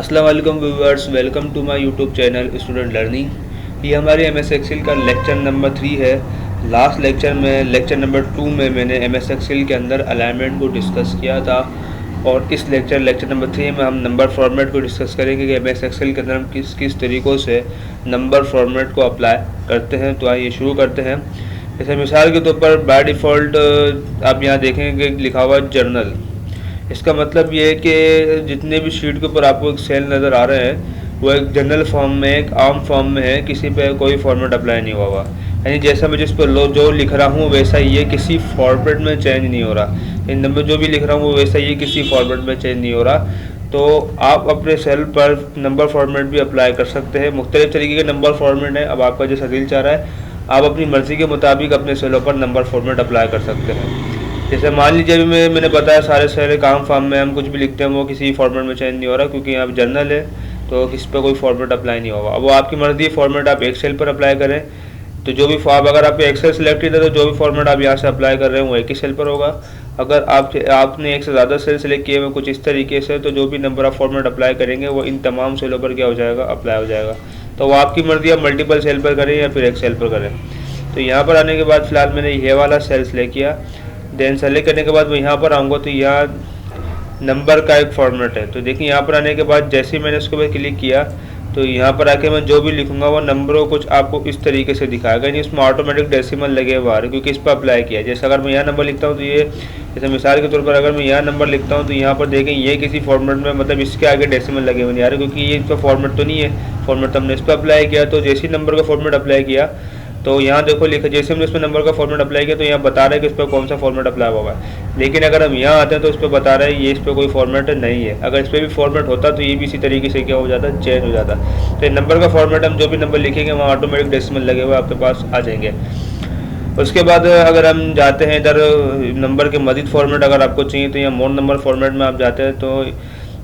अस्सलाम वालेकुम viewers, welcome to my YouTube channel student learning. ये हमारे एमएस एक्सेल का लेक्चर नंबर 3 है। लास्ट लेक्चर में लेक्चर नंबर 2 में मैंने एमएस एक्सेल के अंदर अलाइनमेंट को डिस्कस किया था और इस लेक्चर नंबर 3 में हम नंबर फॉर्मेट को डिस्कस करेंगे कि एमएस एक्सेल के अंदर हम किस किस तरीक़ों से नंबर फॉर्मेट को अप्लाई करते हैं। तो आइए शुरू करते हैं। जैसे मिसाल के तौर पर बाय डिफ़ॉल्ट आप यहाँ देखेंगे लिखा हुआ जर्नल। इसका मतलब ये है कि जितने भी शीट के ऊपर आपको एक सेल नज़र आ रहे हैं वो एक जनरल फॉर्म में, एक आम फॉर्म में है, किसी पे कोई फॉर्मेट अप्लाई नहीं हुआ हुआ। यानी जैसा मैं जिस पर जो लिख रहा हूँ वैसा ही है, किसी फॉर्मेट में चेंज नहीं हो रहा। इन नंबर जो भी लिख रहा हूँ वो वैसा ही है, किसी फॉर्मेट में चेंज नहीं हो रहा। तो आप अपने सेल पर नंबर फॉर्मेट भी अप्लाई कर सकते हैं। मुख्तलिफ़ तरीके के नंबर फॉर्मेट है। अब आपका जैसा दिल चाह रहा है आप अपनी मर्ज़ी के मुताबिक अपने सेलों पर नंबर फॉर्मेट अप्लाई कर सकते हैं। जैसे मान लीजिए अभी मैंने बताया सारे सारे काम फार्म में हम कुछ भी लिखते हैं वो किसी फॉर्मेट में चेंज नहीं हो रहा, क्योंकि यहाँ जर्नल है तो किस पर कोई फॉर्मेट अप्लाई नहीं होगा। अब वो आपकी मर्ज़ी फॉर्मेट आप एक्सेल पर अप्लाई करें तो जो भी अगर आपको एक्सेल सेलेक्टेड है तो जो भी फॉर्मेट आप यहाँ से अप्लाई कर रहे हैं वो एक ही सेल पर होगा। अगर आपने एक से ज़्यादा सेल सेलेक्ट किए हुए कुछ इस तरीके से, तो जो भी नंबर ऑफ फॉर्मेट अप्लाई करेंगे वो इन तमाम सेलों पर क्या हो जाएगा, अप्लाई हो जाएगा। तो वो आपकी मर्ज़ी, आप मल्टीपल सेल पर करें या फिर एक सेल पर करें। तो यहाँ पर आने के बाद फ़िलहाल मैंने ये वाला सेल सेलेक्ट किया। देन सेलेक्ट करने के बाद मैं यहाँ पर आऊँगा तो यहाँ नंबर का एक फॉर्मेट है। तो देखिए यहाँ पर आने के बाद जैसे ही मैंने उसके ऊपर क्लिक किया तो यहाँ पर आके मैं जो भी लिखूंगा वो नंबरों कुछ आपको इस तरीके से दिखाएगा। यानी इसमें ऑटोमेटिक डेसिमल लगे हुए आ रहे, क्योंकि इस पर अप्लाई किया। जैसे अगर मैं यहाँ नंबर लिखता हूँ तो ये, जैसे मिसाल के तौर पर अगर मैं यहाँ नंबर लिखता हूँ तो यहाँ पर देखें ये किसी फॉर्मेट में, मतलब इसके आगे डेसिमल लगे हुए नहीं आ रहे, क्योंकि ये इस पर फॉर्मेट तो नहीं है। फॉर्मेट तो हमने इस पर अप्लाई किया। तो जैसे ही नंबर का फॉर्मेट अप्लाई किया तो यहाँ देखो लिखा, जैसे हमने इस पर नंबर का फॉर्मेट अप्लाई किया तो यहाँ बता रहा है कि इस पर कौन सा फॉर्मेट अप्लाई होगा। लेकिन अगर हम यहाँ आते हैं तो इस पर बता रहा है ये इस पर कोई फॉर्मेट नहीं है। अगर इस पर भी फॉर्मेट होता तो ये भी इसी तरीके से क्या हो जाता, चेंज हो जाता। तो नंबर का फॉर्मेट हम जो भी नंबर लिखेंगे वहाँ ऑटोमेटिक डेसिमल लगे हुए आपके पास आ जाएंगे। उसके बाद अगर हम जाते हैं इधर नंबर के मज़ीद फॉर्मेट अगर आपको चाहिए तो यहाँ मोर नंबर फॉर्मेट में आप जाते हैं तो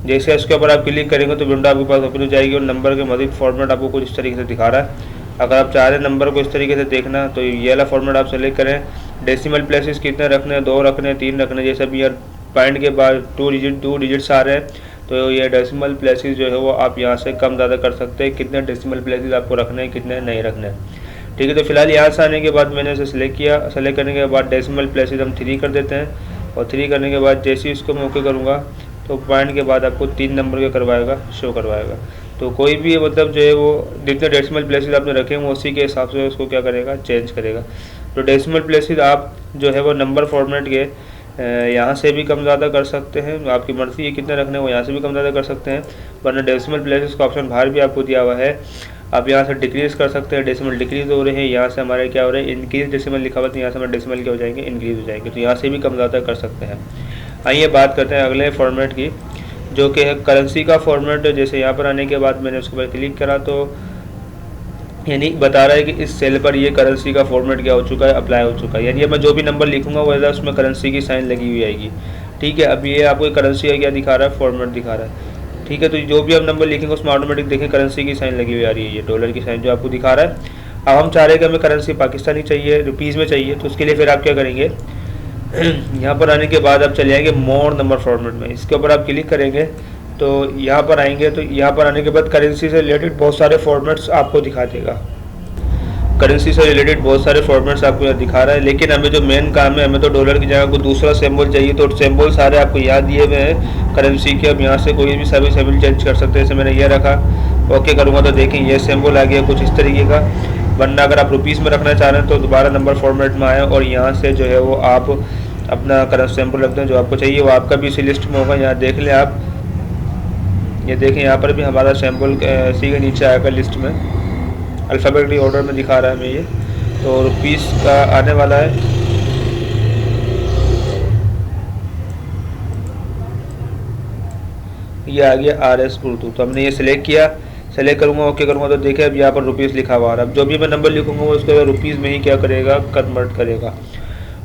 जैसे इसके ऊपर आप क्लिक करेंगे तो विंडो आपके पास ओपन हो जाएगी और नंबर के मज़ीद फॉर्मेट आपको कुछ इस तरीके से दिखा रहा है। अगर आप चाह रहे हैं नंबर को इस तरीके से देखना तो ये वाला फॉर्मेट आप सेलेक्ट करें। डेसिमल प्लेसेस कितने रखने हैं, 2 रखने हैं, 3 रखने हैं। जैसे भी यार पॉइंट के बाद 2 डिजिट्स आ रहे हैं तो ये डेसिमल प्लेसेस जो है वो आप यहाँ से कम ज़्यादा कर सकते हैं, कितने डेसिमल प्लेसेस आपको रखने हैं, कितने नहीं रखने हैं। ठीक है, तो फिलहाल यहाँ से आने के बाद मैंने इसे सेलेक्ट किया। सेलेक्ट करने के बाद डेसिमल प्लेसेस हम 3 कर देते हैं और 3 करने के बाद जैसे ही इसको मैं ओके करूँगा तो पॉइंट के बाद आपको 3 नंबर का करवाएगा, शो करवाएगा। तो कोई भी मतलब जो है वो जितने डेसिमल प्लेसेस आपने रखे हैं वो उसी के हिसाब से उसको क्या करेगा, चेंज करेगा। तो डेसिमल प्लेसेस आप जो है वो नंबर फॉर्मेट के यहाँ से भी कम ज़्यादा कर सकते हैं, आपकी मर्ज़ी है कितने रखने हैं, वो यहाँ से भी कम ज़्यादा कर सकते हैं। वरना डेसिमल प्लेसेस का ऑप्शन बाहर भी आपको दिया हुआ है, आप यहाँ से डिक्रीज़ कर सकते हैं। डेसिमल डिक्रीज़ हो रहे हैं, यहाँ से हमारे क्या हो रहे हैं, इंक्रीज डेसिमल लिखा हुआ है, यहाँ से हमारे डेसिमल क्या हो जाएंगे, इंक्रीज़ हो जाएंगे। तो यहाँ से भी कम ज़्यादा कर सकते हैं। आइए बात करते हैं अगले फॉर्मेट की, जो कि है करेंसी का फॉर्मेट। जैसे यहाँ पर आने के बाद मैंने उसके ऊपर क्लिक करा तो यानी बता रहा है कि इस सेल पर ये करेंसी का फॉर्मेट क्या हो चुका है, अप्लाई हो चुका है। यानी मैं जो भी नंबर लिखूंगा वो उसमें करेंसी की साइन लगी हुई आएगी। ठीक है, अब ये आपको करेंसी का क्या दिखा रहा है, फॉर्मेट दिखा रहा है। ठीक है, तो जो भी हम नंबर लिखेंगे उसमें ऑटोमेटिक देखें करेंसी की साइन लगी हुई आ रही है, ये डॉलर की साइन जो आपको दिखा रहा है। अब हम चाह रहे हैं कि हमें करेंसी पाकिस्तानी चाहिए, रुपीज़ में चाहिए, तो उसके लिए फिर आप क्या करेंगे, यहाँ पर आने के बाद आप चले जाएंगे मोर नंबर फॉर्मेट में। इसके ऊपर आप क्लिक करेंगे तो यहाँ पर आएंगे तो यहाँ पर आने के बाद करेंसी से रिलेटेड बहुत सारे फॉर्मेट्स आपको दिखा देगा। करेंसी से रिलेटेड बहुत सारे फॉर्मेट्स आपको यहाँ दिखा रहा है, लेकिन हमें जो मेन काम है, हमें तो डॉलर की जगह को दूसरा सिंबल चाहिए। तो सिंबल सारे आपको याद दिए हुए हैं करेंसी के। अब यहाँ से कोई भी सभी सिंबल चेंज कर सकते हैं। जैसे मैंने ये रखा, ओके करूँगा तो देखें ये सिंबल आ गया कुछ इस तरीके का। वरना अगर आप रुपीज़ में रखना चाह रहे हैं तो दोबारा नंबर फॉर्मेट में आए और यहाँ से जो है वो आप अपना करंट सैम्पल रखते हैं जो आपको चाहिए, वो आपका भी इसी लिस्ट में होगा। यहाँ देख लें आप, ये देखें यहाँ पर भी हमारा सैम्पल इसी के नीचे आएगा लिस्ट में, अल्फ़ाबेटिक ऑर्डर में दिखा रहा है हमें ये। तो रुपीज़ का आने वाला है, ये आ गया RS उर्दू। तो हमने ये सिलेक्ट किया, सेलेक्ट करूँगा, ओके करूँगा तो देखिए अब यहाँ पर रुपीज़ लिखा हुआ आ रहा है। अब जो भी मैं नंबर लिखूँगा वो उसको रुपीज़ में ही क्या करेगा, कन्वर्ट करेगा।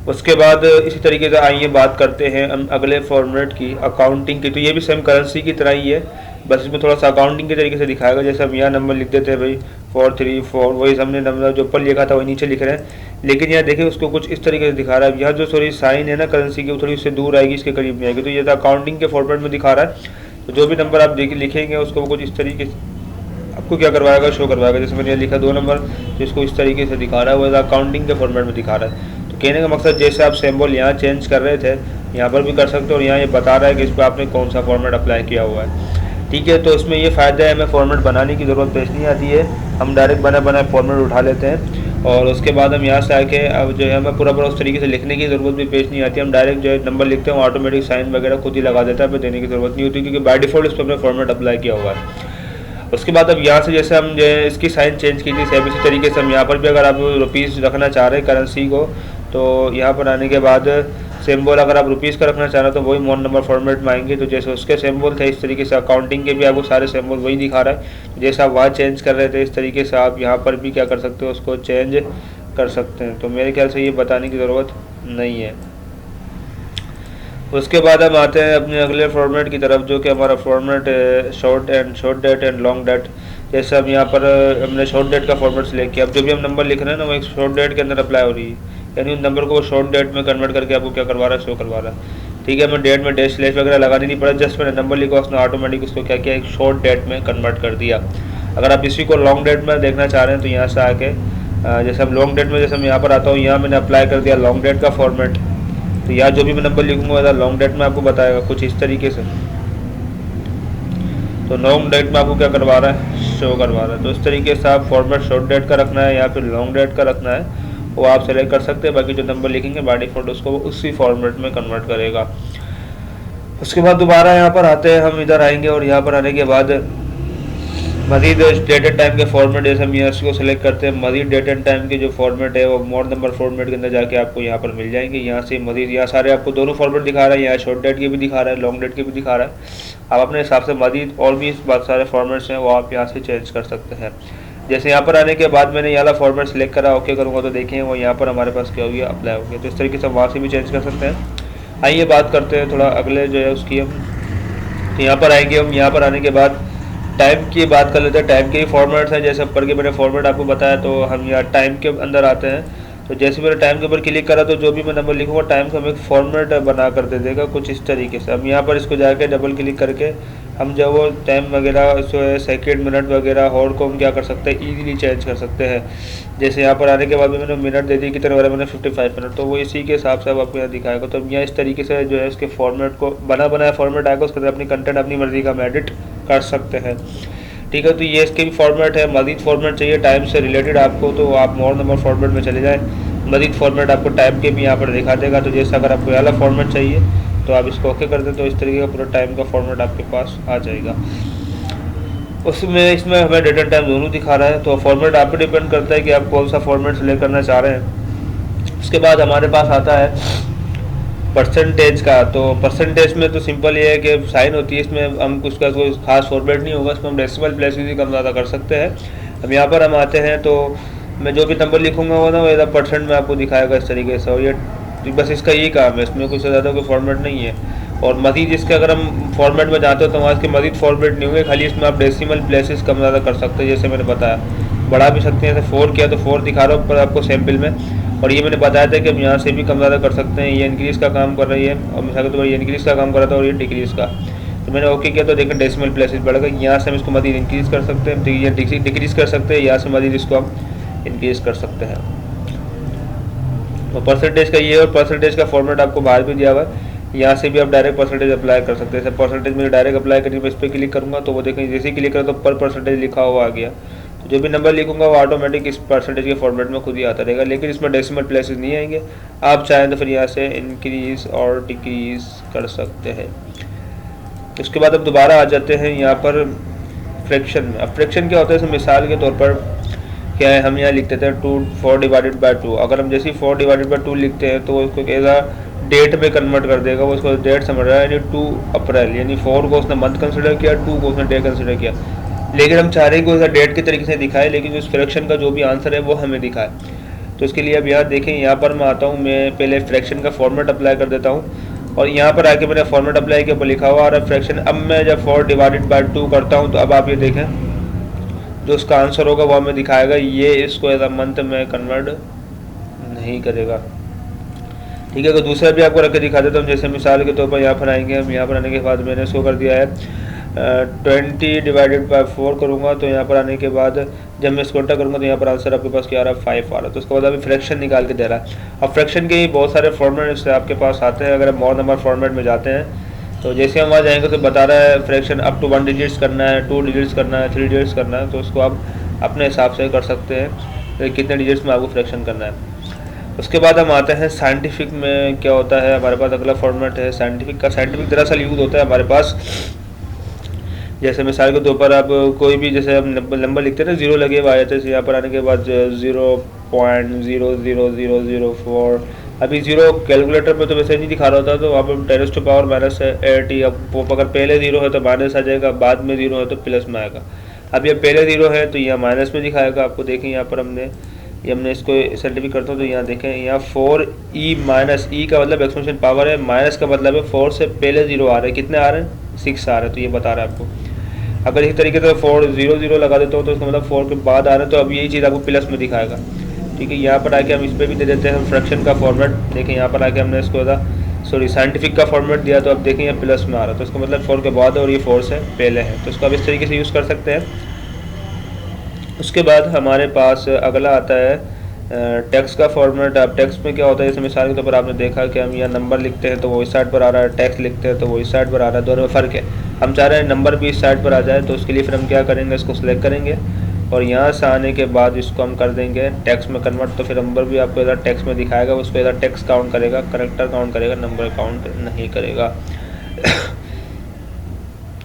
उसके बाद इसी तरीके से आइए बात करते हैं हम अगले फॉर्मेट की, अकाउंटिंग की। तो ये भी सेम करेंसी की तरह ही है, बस इसमें थोड़ा सा अकाउंटिंग के तरीके से दिखाएगा। जैसे हम यहाँ नंबर लिख देते हैं भाई 434, वही हमने नंबर जो ऊपर लिखा था वही नीचे लिख रहे हैं। लेकिन यहाँ देखिए उसको कुछ इस तरीके से दिखा रहा है। यहाँ जो थोड़ी साइन है ना करेंसी की वो थोड़ी उससे दूर आएगी, इसके करीब नहीं आएगी। तो ये तो अकाउंटिंग के फॉर्मेट में दिखा रहा है। तो जो भी नंबर आप लिखेंगे उसको वो कुछ इस तरीके से आपको क्या करवाएगा, शो करवाएगा। जैसे मैंने लिखा 2 नंबर, तो इसको इस तरीके से दिखा रहा है, वो काउंटिंग के फॉर्मेट में दिखा रहा है। तो कहने का मकसद जैसे आप सिंबल यहाँ चेंज कर रहे थे, यहाँ पर भी कर सकते हो, और यहाँ ये बता रहा है कि इस पर आपने कौन सा फॉर्मेट अप्लाई किया हुआ है। ठीक है, तो इसमें ये फ़ायदा है, हमें फॉर्मेट बनाने की ज़रूरत पेश नहीं आती है, हम डायरेक्ट बना फॉर्मेट उठा लेते हैं, और उसके बाद हम यहाँ से आके अब जो है हमें पूरा उस तरीके से लिखने की ज़रूरत भी पेश नहीं आती है। हम डायरेक्ट जो है नंबर लिखते हैं, ऑटोमेटिक साइन वगैरह खुद ही लगा देता है, हमें देने की ज़रूरत नहीं होती, क्योंकि बाय डिफ़ॉल्ट इस पर हमने फॉर्मेट अप्लाई किया हुआ है। उसके बाद अब यहाँ से जैसे हम जो है इसकी साइन चेंज की थी, सेम इसी तरीके से हम यहाँ पर भी अगर आप रुपीज़ रखना चाह रहे हैं करेंसी को, तो यहाँ पर आने के बाद सिंबल अगर आप रुपीज़ का रखना चाह रहे हो तो वही मोड नंबर फॉर्मेट में आएंगे। तो जैसे उसके सिंबल थे इस तरीके से अकाउंटिंग के भी आपको सारे सिंबल वही दिखा रहा है। तो जैसे आप वहाँ चेंज कर रहे थे इस तरीके से आप यहाँ पर भी क्या कर सकते हो, उसको चेंज कर सकते हैं। तो मेरे ख्याल से ये बताने की ज़रूरत नहीं है। उसके बाद हम आते हैं अपने अगले फॉर्मेट की तरफ, जो कि हमारा format short date and long date. जैसे हम यहाँ पर हमने शॉर्ट डेट का फॉर्मेट सिलेक्ट किया। अब जो भी हम नंबर लिख रहे हैं ना, वो एक शॉर्ट डेट के अंदर अप्लाई हो रही है, यानी उस नंबर को वो शॉर्ट डेट में कन्वर्ट करके आपको क्या करवा रहा है, शो करवा रहा है। ठीक है, हमें डेट में डैश स्लैश वगैरह लगानी नहीं पड़ा, जस्ट मैंने नंबर लिखा, उसने ऑटोमेटिक उसको क्या किया, एक शॉर्ट डेट में कन्वर्ट कर दिया। अगर आप इसी को लॉन्ग डेट में देखना चाह रहे हैं तो यहाँ से आके जैसे हम लॉन्ग डेट में, जैसे मैं यहाँ पर आता हूँ, यहाँ मैंने अप्लाई कर दिया लॉन्ग डेट का फॉर्मेट। तो यहाँ जो भी मैं नंबर लिखूंगा लॉन्ग डेट में आपको बताएगा कुछ इस तरीके से। तो लॉन्ग डेट में आपको क्या करवा रहा है, शो करवा रहा है। तो इस तरीके से आप फॉर्मेट शॉर्ट डेट का रखना है या फिर लॉन्ग डेट का रखना है, वो आप सेलेक्ट कर सकते हैं। बाकी जो नंबर लिखेंगे बाय डिफॉल्ट उसको उसी फॉर्मेट में कन्वर्ट करेगा। उसके बाद दोबारा यहाँ पर आते हैं, हम इधर आएंगे और यहाँ पर आने के बाद मजीद डेट एंड टाइम के फॉर्मेट, जैसे हम यहाँ को सिलेक्ट करते हैं, मजीद डेट एंड टाइम के जो फॉर्मेट है वो मोड नंबर फॉर्मेट के अंदर जाके आपको यहाँ पर मिल जाएंगे। यहाँ से मजीद यहाँ सारे आपको दोनों फॉर्मेट दिखा रहा है, यहाँ शॉर्ट डेट के भी दिखा रहा है, लॉन्ग डेट के भी दिखा रहा है। आप अपने हिसाब से मजीद और भी बहुत सारे फॉर्मेट्स हैं वो आप यहाँ से चेंज कर सकते हैं। जैसे यहाँ पर आने के बाद मैंने यहाँ फॉर्मेट सेलेक्ट करा, ओके करूँगा तो देखें वो यहाँ पर हमारे पास क्या हो गया, अप्लाई हो गया। तो इस तरीके से वहाँ से भी चेंज कर सकते हैं। आइए बात करते हैं थोड़ा अगले जो है उसकी हम। तो यहाँ पर आएंगे हम, यहाँ पर आने के बाद टाइम की बात कर लेते हैं। टाइम के ही फॉर्मेट्स हैं, जैसे ऊपर के मैंने फॉर्मेट आपको बताया। तो हम यहाँ टाइम के अंदर आते हैं। तो जैसे मैंने टाइम के ऊपर क्लिक करा तो जो भी मैं नंबर लिखूँगा टाइम का हमें एक फॉर्मेट बना कर दे देगा कुछ इस तरीके से। हम यहाँ पर इसको जाके डबल क्लिक करके हम जब वो टाइम वगैरह सेकेंड मिनट वगैरह और को हम क्या कर सकते हैं, ईजीली चेंज कर सकते हैं। जैसे यहाँ पर आने के बाद भी मैंने मिनट दे दी, कितने वाले मैंने 55 मिनट, तो वो इसी के हिसाब से अब आपको यहाँ दिखाएगा। तो यहाँ इस तरीके से जो है उसके फॉर्मेट को बनाया फॉर्मेट आएगा, उसके अंदर अपनी कंटेंट अपनी मर्जी का हम एडिट कर सकते हैं। ठीक है, तो ये इसके भी फॉर्मेट है। मजीद फॉर्मेट चाहिए टाइम से रिलेटेड आपको तो आप मोड नंबर फॉर्मेट में चले जाएँ। मजीद फॉर्मेट आपको टाइम के भी यहाँ पर दिखा देगा। तो जैसे अगर आपको वाला फॉर्मेट चाहिए तो आप इसको ओके कर दें, तो इस तरीके का पूरा टाइम का फॉर्मेट आपके पास आ जाएगा। उसमें इसमें हमें डेट एंड टाइम दोनों दिखा रहा है। तो फॉर्मेट आप पे डिपेंड करता है कि आप कौन सा फॉर्मेट सेलेक्ट करना चाह रहे हैं। उसके बाद हमारे पास आता है परसेंटेज का। तो परसेंटेज में तो सिंपल ये है कि साइन होती है, इसमें हम उसका कोई खास फॉर्मेट नहीं होगा, इसमें हम डेसिमल प्लेसेस ही कम ज़्यादा कर सकते हैं। अब यहाँ पर हम आते हैं तो मैं जो भी नंबर लिखूँगा वो ना वो परसेंट में आपको दिखाएगा इस तरीके से। और ये बस इसका यही काम है, इसमें कुछ ज़्यादा कोई फॉर्मेट नहीं है। और मजीद इसके अगर हम फॉर्मेट में जाते हो तो वहाँ इसके मजीद फॉर्मेट नहीं होंगे, खाली इसमें आप डेसिमल प्लेसेस कम ज़्यादा कर सकते हैं। जैसे मैंने बताया बढ़ा भी सकते हैं, जैसे 4 किया तो 4 दिखा रहा हूँ ऊपर आपको सैम्पल में। और ये मैंने बताया था कि हम यहाँ से भी कम ज़्यादा कर सकते हैं। ये इंक्रीज़ का काम कर रही है और मिसाल के तौर पर ये इंक्रीज़ का काम कर रहा था और ये डिक्रीज़ का। तो मैंने ओके किया तो देखें डेसिमल प्लेसेस बढ़ गए। यहाँ से हम इसको मजीद इंक्रीज़ कर सकते हैं, ये डिक्रीज़ कर सकते हैं, यहाँ से मजीद इसको हम इंक्रीज़ कर सकते हैं। तो परसेंटेज का ये और परसेंटेज का फॉर्मेट आपको बाहर भी दिया हुआ है। यहाँ से भी आप डायरेक्ट परसेंटेज अप्लाई कर सकते हैं। जैसे परसेंटेज में डायरेक्ट अप्लाई करके मैं इस पर क्लिक करूँगा तो वो देखें जैसे ही क्लिक करें तो पर परसेंटेज लिखा हुआ आ गया। तो जो भी नंबर लिखूंगा वो ऑटोमेटिक इस परसेंटेज के फॉर्मेट में खुद ही आता रहेगा, लेकिन इसमें डेसिमल प्लेसेस नहीं आएंगे। आप चाहें तो फिर यहाँ से इंक्रीज़ और डिक्रीज़ कर सकते हैं। उसके बाद अब दोबारा आ जाते हैं यहाँ पर फ्रैक्शन में। अब फ्रैक्शन क्या होता है, जैसे मिसाल के तौर पर क्या है, हम यहाँ लिख देते हैं 4 डिवाइडेड बाई 2। अगर हम जैसे ही 4 डिवाइडेड बाई 2 लिखते हैं तो उसको कैसा डेट में कन्वर्ट कर देगा, वो उसको डेट समझ रहा है, यानी 2 अप्रैल, यानी 4 को उसने मंथ कंसिडर किया, 2 को उसने डे कंसिडर किया। लेकिन हम चाह रहे हैं कि उसका डेट के तरीके से दिखाए, लेकिन उस फ्रैक्शन का जो भी आंसर है वो हमें दिखाए। तो इसके लिए अब यहाँ देखें, यहाँ पर मैं आता हूँ, मैं पहले फ्रैक्शन का फॉर्मेट अप्लाई कर देता हूँ और यहाँ पर आके मैंने फॉर्मेट अप्लाई के ऊपर लिखा हुआ और फ्रैक्शन। अब मैं जब 4 डिवाइडेड बाई 2 करता हूँ तो अब आप ये देखें जो उसका आंसर होगा वो हमें दिखाएगा। ये इसको एज अ मंथ में कन्वर्ट नहीं करेगा। ठीक है, तो दूसरा भी आपको रख के दिखा देता हूँ। जैसे मिसाल के तौर पर यहाँ पर आएंगे हम, यहाँ पर आने के बाद मैंने इसको कर दिया है 20/4 करूँगा तो यहाँ पर आने के बाद जब मैं इसको उल्टा करूँगा तो यहाँ पर आंसर आपके पास क्या आ रहा है 5 आ रहा है। तो उसके बाद अभी फ्रैक्शन निकाल के दे रहा है। अब फ्रैक्शन के बहुत सारे फॉर्मेट आपके पास आते हैं। अगर हम मोर नंबर फॉर्मेट में जाते हैं तो जैसे हम वहाँ जाएंगे तो बता रहा है फ्रैक्शन अप टू 1 डिजिट्स करना है, 2 डिजिट्स करना है, 3 डिजिट्स करना है। तो उसको आप अपने हिसाब से कर सकते हैं कितने डिजिट्स में आपको फ्रैक्शन करना है। उसके बाद हम आते हैं साइंटिफिक में क्या होता है। हमारे पास अगला फॉर्मेट है साइंटिफिक का। साइंटिफिक दरअसल यूज़ होता है हमारे पास, जैसे मिसाल के तौर पर आप कोई भी जैसे हम नंबर लिखते हैं ना, 0 लगे हुए आ जाते हैं। यहाँ पर आने के बाद 0.00004। अभी 0 कैलकुलेटर में तो वैसे नहीं दिखा रहा होता, तो वहाँ पर 10 टू पावर -80। अब अगर पहले 0 है तो माइनस आ जाएगा, बाद में 0 है तो प्लस में आएगा। अब ये पहले 0 है तो यहाँ माइनस में दिखाएगा आपको। देखें यहाँ पर हमने इसको साइंटिफिक करता हूँ तो यहाँ देखें, यहाँ 4e माइनस ई का मतलब एक्सपेंशन पावर है, माइनस का मतलब है 4 से पहले 0 आ रहे हैं। कितने आ रहे हैं? 6 आ रहे हैं। तो ये बता रहा है आपको। अगर इसी तरीके से 400 लगा देता हूँ तो इसका मतलब 4 के बाद आ रहे हैं, तो अब यही चीज़ आपको प्लस में दिखाएगा। ठीक है, यहाँ पर आके हम इस पर भी दे देते हैं फ्रैक्शन का फॉर्मेट। देखें यहाँ पर आके हमने इसको साइंटिफिक का फॉर्मेट दिया, तो अब देखें यहाँ प्लस में आ रहा है, तो इसका मतलब 4 के बाद है और ये 4 से पहले है। तो इसको आप इस तरीके से यूज़ कर सकते हैं। उसके बाद हमारे पास अगला आता है टेक्स्ट का फॉर्मेट। अब टेक्स्ट में क्या होता है, जैसे मिसाल के तौर पर आपने देखा कि हम यहाँ नंबर लिखते हैं तो वो इस साइड पर आ रहा है, टेक्स्ट लिखते हैं तो वो इस साइड पर आ रहा है, दोनों में फ़र्क है। हम चाह रहे हैं नंबर भी इस साइड पर आ जाए, तो उसके लिए फिर हम क्या करेंगे, इसको सिलेक्ट करेंगे और यहाँ से आने के बाद इसको हम कर देंगे टेक्स्ट में कन्वर्ट। तो फिर नंबर भी आपको इधर टेक्स्ट में दिखाएगा, उसको इधर टेक्स्ट काउंट करेगा, करेक्टर काउंट करेगा, नंबर काउंट नहीं करेगा।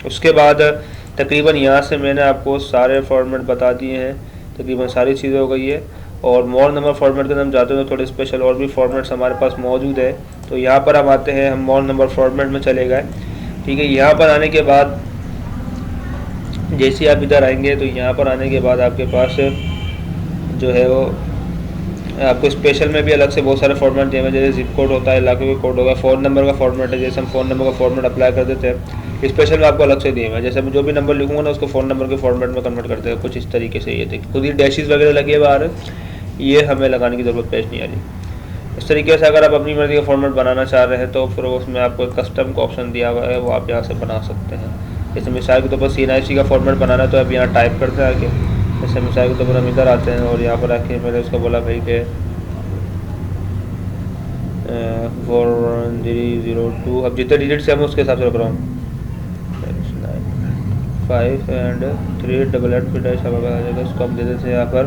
उसके बाद तकरीबन यहाँ से मैंने आपको सारे फॉर्मेट बता दिए हैं, तकरीबन सारी चीज़ें हो गई है। और मोर नंबर फॉर्मेट के अंदर हम जाते हैं तो थोड़े स्पेशल और भी फॉर्मेट्स हमारे पास मौजूद है। तो यहाँ पर हम आते हैं, हम मोर नंबर फॉर्मेट में चले गए। ठीक है, यहाँ पर आने के बाद जैसे आप इधर आएंगे तो यहाँ पर आने के बाद आपके पास जो है वो आपको स्पेशल में भी अलग से बहुत सारे फॉर्मेट दिए हुए, जैसे जिप कोड होता है, इलाके का कोड होगा, फ़ोन नंबर का फॉर्मेट है, जैसे हम फ़ोन नंबर का फॉर्मेट अप्लाई कर देते हैं, स्पेशल में आपको अलग से दिए हुए हैं। जैसे मैं जो भी नंबर लिखूंगा ना उसको फ़ोन नंबर के फॉर्मेट में कन्वर्ट करते हैं, कुछ इस तरीके से। ये देखिए खुद ही डैशेस वगैरह लगे हुए आ रहे हैं, ये हमें लगाने की ज़रूरत पेश नहीं आ रही। इस तरीके से अगर आप अपनी मर्ज़ी का फॉर्मेट बनाना चाह रहे हैं तो फिर उसमें आपको कस्टम का ऑप्शन दिया हुआ है, वो आप यहाँ से बना सकते हैं। जैसे मिसाल के तौर पर CNIC का फॉर्मेट बनाना है तो आप यहाँ टाइप करते हैं आके, जैसे मिसाल के तौर पर हम इधर आते हैं और यहाँ पर आके मैंने उसको बोला भाई के 4302, अब जितने डिजिट से हम उसके हिसाब से रख रहा हूँ, 5 एंड 388 फिर डैश आ जाएगा। इसको हम दे देते हैं यहाँ पर,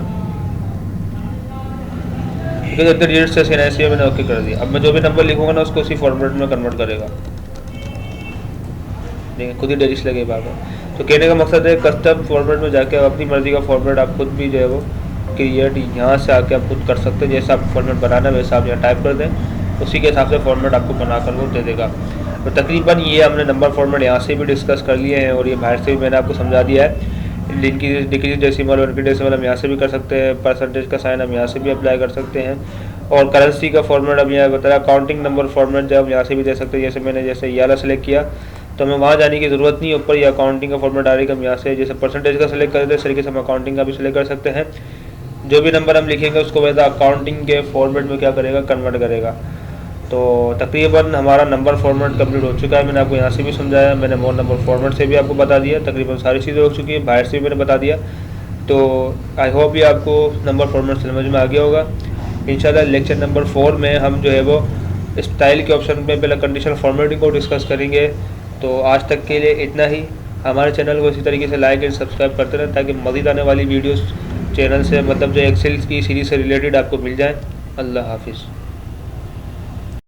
जितने डिजिट से CNIC मैंने ओके कर दिया। अब मैं जो भी नंबर लिखूंगा ना उसको उसी फॉर्मेट में कन्वर्ट करेगा। देखिए खुद ही डिजिट्स लगे बाहर। तो कहने का मकसद है कस्टम फॉर्मेट में जाके अपनी मर्जी का फॉर्मेट आप खुद भी जो है वो क्रिएट यहाँ से आके आप खुद कर सकते हैं। जैसा आप फॉर्मेट बनाना है वैसा आप यहाँ टाइप कर दें, उसी के हिसाब से फॉर्मेट आपको बनाकर वो दे देगा। तो तकरीबन ये हमने नंबर फॉर्मेट यहाँ से भी डिस्कस कर लिए हैं और ये बाहर से भी मैंने आपको समझा दिया है। डिक्रीज डेसिमल और डेसिमल हम यहाँ से भी कर सकते हैं, परसेंटेज का साइन हम यहाँ से भी अप्लाई कर सकते हैं, और करेंसी का फॉर्मेट अब यहाँ बताया। काउंटिंग नंबर फॉर्मेट जब हम यहाँ से भी दे सकते हैं, जैसे ये वाला सेलेक्ट किया तो हमें वहाँ जाने की ज़रूरत नहीं, ऊपर ये अकाउंटिंग का फॉर्मेट आ रही है। हम यहाँ से जैसे परसेंटेज का सेलेक्ट करते हैं इस तरीके से हम अकाउंटिंग का भी सिलेक्ट कर सकते हैं। जो भी नंबर हम लिखेंगे उसको वैसा अकाउंटिंग के फॉर्मेट में क्या करेगा, कन्वर्ट करेगा। तो तकरीबन हमारा नंबर फॉर्मेट कंप्लीट हो चुका है। मैंने आपको यहाँ से भी समझाया, मैंने मोर नंबर फॉर्मेट से भी आपको बता दिया, तकरीबन सारी चीज़ें हो चुकी हैं, बाहर से भी मैंने बता दिया। तो आई होप ये आपको नंबर फॉर्मेट समझ में आ गया होगा। इंशाल्लाह लेक्चर नंबर 4 में हम जो है वो स्टाइल के ऑप्शन में पहले कंडीशनल फॉर्मेटिंग को डिस्कस करेंगे। तो आज तक के लिए इतना ही। हमारे चैनल को इसी तरीके से लाइक एंड सब्सक्राइब करते रहें ताकि मज़ीद आने वाली वीडियोस चैनल से मतलब जो एक्सेल की सीरीज़ से रिलेटेड आपको मिल जाए। अल्लाह हाफिज़।